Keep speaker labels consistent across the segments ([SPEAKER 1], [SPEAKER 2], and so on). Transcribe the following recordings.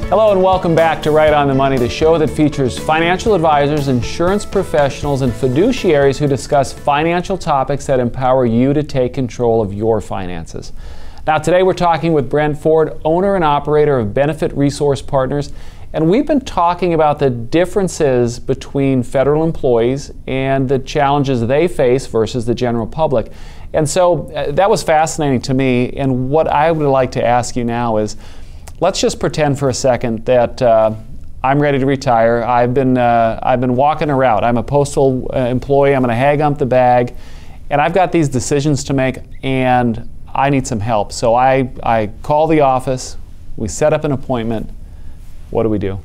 [SPEAKER 1] Hello and welcome back to Right on the Money, the show that features financial advisors, insurance professionals, and fiduciaries who discuss financial topics that empower you to take control of your finances. Now today we're talking with Brent Ford, owner and operator of Benefit Resource Partners, and we've been talking about the differences between federal employees and the challenges they face versus the general public. And so that was fascinating to me, and what I would like to ask you now is, let's just pretend for a second that I'm ready to retire. I've been walking a route. I'm a postal employee. I'm going to hang up the bag, and I've got these decisions to make, and I need some help. So I call the office. We set up an appointment. What do we do?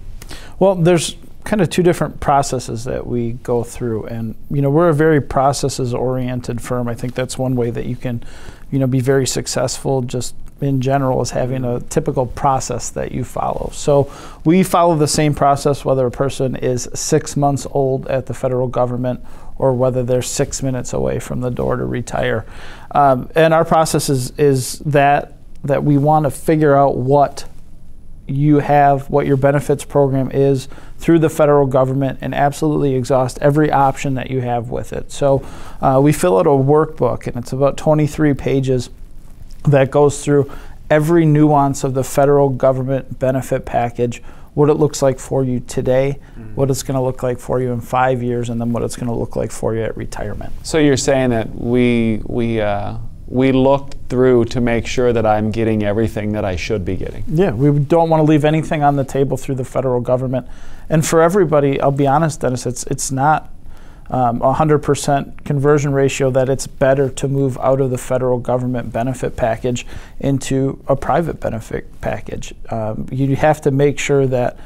[SPEAKER 2] Well, there's kind of two different processes that we go through, and we're a very processes-oriented firm. I think that's one way that you can, be very successful just in general, is having a typical process that you follow. So we follow the same process whether a person is 6 months old at the federal government or whether they're 6 minutes away from the door to retire. And our process is that we want to figure out what you have, what your benefits program is through the federal government, and absolutely exhaust every option that you have with it. So we fill out a workbook, and it's about 23 pages that goes through every nuance of the federal government benefit package, what it looks like for you today, what it's going to look like for you in 5 years, and then what it's going to look like for you at retirement.
[SPEAKER 1] So you're saying that we look through to make sure that I'm getting everything that I should be getting.
[SPEAKER 2] Yeah, we don't want to leave anything on the table through the federal government. And for everybody, I'll be honest, Dennis, it's not 100% conversion ratio that it's better to move out of the federal government benefit package into a private benefit package. You have to make sure that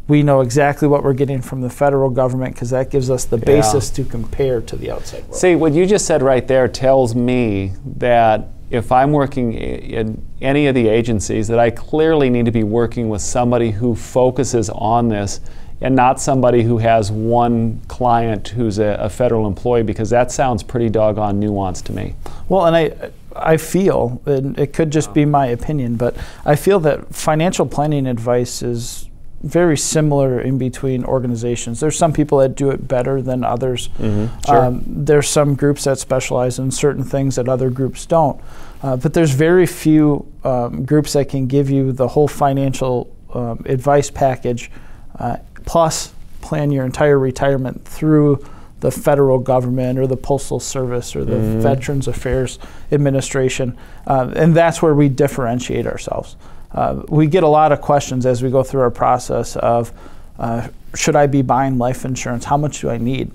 [SPEAKER 2] we know exactly what we're getting from the federal government, because that gives us the basis to compare to the outside world.
[SPEAKER 1] See, what you just said right there tells me that if I'm working in any of the agencies, that I clearly need to be working with somebody who focuses on this and not somebody who has one client who's a federal employee, because that sounds pretty doggone nuanced to me.
[SPEAKER 2] Well, and I feel, and it could just be my opinion, but I feel that financial planning advice is very similar in between organizations. There's some people that do it better than others.
[SPEAKER 1] Sure.
[SPEAKER 2] There's some groups that specialize in certain things that other groups don't. But there's very few groups that can give you the whole financial advice package, plus plan your entire retirement through the federal government or the Postal Service or the Veterans Affairs Administration. And that's where we differentiate ourselves. We get a lot of questions as we go through our process of, should I be buying life insurance? How much do I need?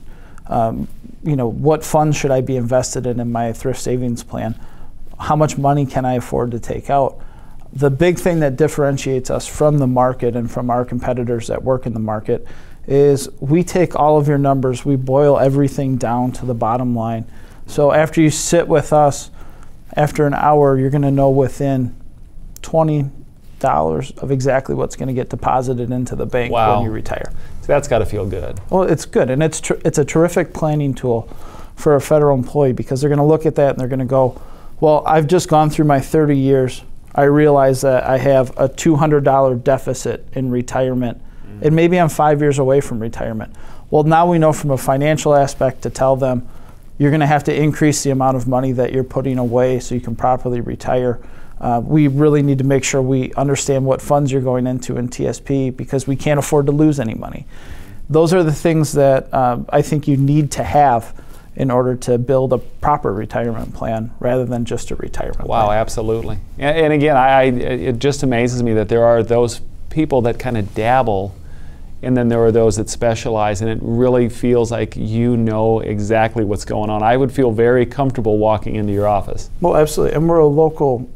[SPEAKER 2] What funds should I be invested in my thrift savings plan? How much money can I afford to take out? The big thing that differentiates us from the market and from our competitors that work in the market is we take all of your numbers, we boil everything down to the bottom line. So after you sit with us, after an hour, you're going to know within $20 of exactly what's going to get deposited into the bank when you retire.
[SPEAKER 1] So that's got to feel good.
[SPEAKER 2] Well, it's good, and it's a terrific planning tool for a federal employee, because they're going to look at that and they're going to go, well, I've just gone through my 30 years. I realize that I have a $200 deficit in retirement, and maybe I'm 5 years away from retirement. Well, now we know from a financial aspect to tell them you're going to have to increase the amount of money that you're putting away so you can properly retire. We really need to make sure we understand what funds you're going into in TSP, because we can't afford to lose any money. Those are the things that I think you need to have in order to build a proper retirement plan rather than just a retirement plan.
[SPEAKER 1] Wow, absolutely. And again, it just amazes me that there are those people that kind of dabble, and then there are those that specialize, and it really feels like you know exactly what's going on. I would feel very comfortable walking into your office.
[SPEAKER 2] Well, absolutely, and we're a local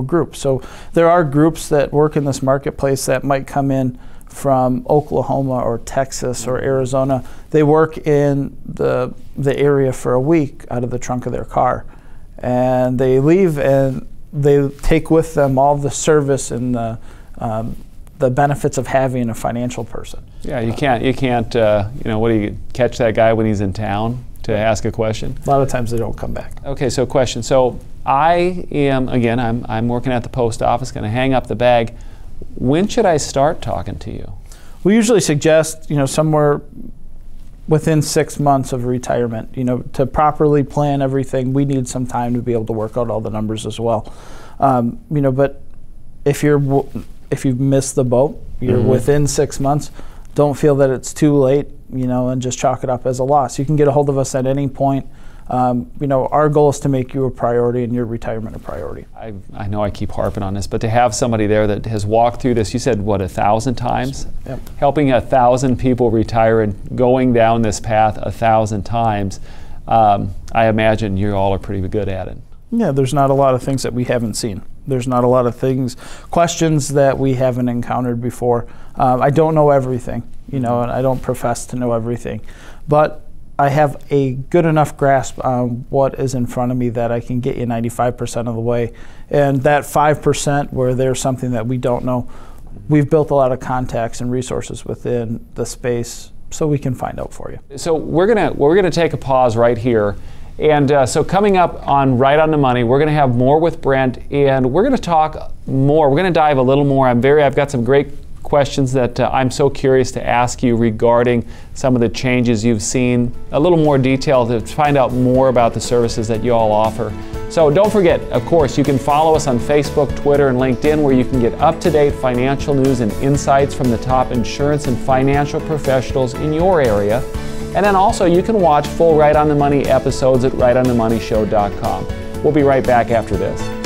[SPEAKER 2] group. So there are groups that work in this marketplace that might come in from Oklahoma or Texas or Arizona. They work in the area for a week out of the trunk of their car, and they leave and they take with them all the service and the benefits of having a financial person.
[SPEAKER 1] Yeah, you can't what do you catch that guy when he's in town to ask a question?
[SPEAKER 2] A lot of times they don't come back.
[SPEAKER 1] Okay, so question. So I am, again, I'm working at the post office, going to hang up the bag. when should I start talking to you?
[SPEAKER 2] We usually suggest, somewhere within 6 months of retirement. To properly plan everything, we need some time to be able to work out all the numbers as well. But if you've missed the boat, you're within 6 months, don't feel that it's too late, and just chalk it up as a loss. You can get a hold of us at any point. Our goal is to make you a priority and your retirement a priority.
[SPEAKER 1] I know I keep harping on this, but to have somebody there that has walked through this, you said, 1,000 times?
[SPEAKER 2] Yep.
[SPEAKER 1] Helping 1,000 people retire and going down this path 1,000 times, I imagine you all are pretty good at it.
[SPEAKER 2] Yeah, there's not a lot of things that we haven't seen. There's not a lot of questions that we haven't encountered before. I don't know everything, and I don't profess to know everything. But I have a good enough grasp on what is in front of me that I can get you 95% of the way. And that 5% where there's something that we don't know, we've built a lot of contacts and resources within the space so we can find out for you.
[SPEAKER 1] So we're gonna take a pause right here. And so coming up on Right on the Money, we're going to have more with Brent, and we're going to talk more. We're going to dive a little more. I've got some great questions that I'm so curious to ask you regarding some of the changes you've seen, a little more detail to find out more about the services that you all offer. So don't forget, of course, you can follow us on Facebook, Twitter, and LinkedIn, where you can get up-to-date financial news and insights from the top insurance and financial professionals in your area. And then also you can watch full Right on the Money episodes at rightonthemoneyshow.com. We'll be right back after this.